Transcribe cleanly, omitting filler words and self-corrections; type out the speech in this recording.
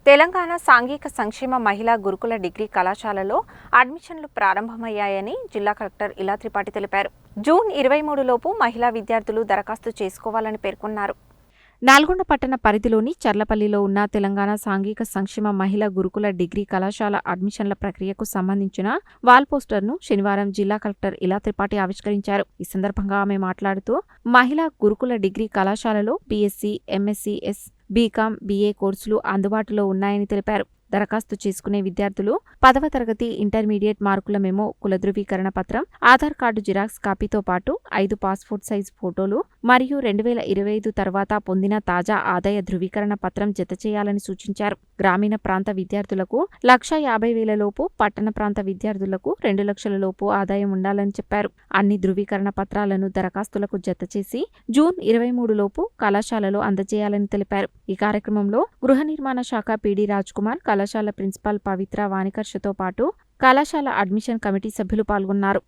తెలంగాణ సాంఘిక సంక్షేమ మహిళా గురుకుల డిగ్రీ కళాశాలలో అడ్మిషన్లు ప్రారంభమయ్యాయని జిల్లా కలెక్టర్ ఇలా త్రిపాఠి తెలిపారు. జూన్ 23 లోపు మహిళా విద్యార్థులు దరఖాస్తు చేసుకోవాలని పేర్కొన్నారు. నల్గొండ పట్టణ పరిధిలోని చర్లపల్లిలో ఉన్న తెలంగాణ సాంఘిక సంక్షేమ మహిళా గురుకుల డిగ్రీ కళాశాల అడ్మిషన్ల ప్రక్రియకు సంబంధించిన వాల్ పోస్టర్ను శనివారం జిల్లా కలెక్టర్ ఇలా త్రిపాఠి ఆవిష్కరించారు. ఈ సందర్భంగా ఆమె మాట్లాడుతూ మహిళా గురుకుల డిగ్రీ కళాశాలలో బీఎస్సీ, ఎంఎస్సీ, బీకాం, బీఏ కోర్సులు అందుబాటులో ఉన్నాయని తెలిపారు. దరఖాస్తు చేసుకునే విద్యార్థులు 10వ తరగతి, ఇంటర్మీడియట్ మార్కుల మెమో, కుల ధృవీకరణ పత్రం, ఆధార్ కార్డు జిరాక్స్ కాపీతో పాటు 5 పాస్పోర్ట్ సైజ్ ఫోటోలు మరియు 2025 తర్వాత పొందిన తాజా ఆదాయ ధృవీకరణ పత్రం జతచేయాలని సూచించారు. గ్రామీణ ప్రాంత విద్యార్థులకు 1,50,000 లోపు, పట్టణ ప్రాంత విద్యార్థులకు 2 లక్షల లోపు ఆదాయం ఉండాలని చెప్పారు. అన్ని ధృవీకరణ పత్రాలను దరఖాస్తులకు జతచేసి జూన్ 23 లోపు కళాశాలలో అందజేయాలని తెలిపారు. ఈ కార్యక్రమంలో గృహ నిర్మాణ శాఖ పీడీ రాజ్కుమార్, కళాశాల ప్రిన్సిపాల్ పవిత్ర వాణికర్షతో పాటు కళాశాల అడ్మిషన్ కమిటీ సభ్యులు పాల్గొన్నారు.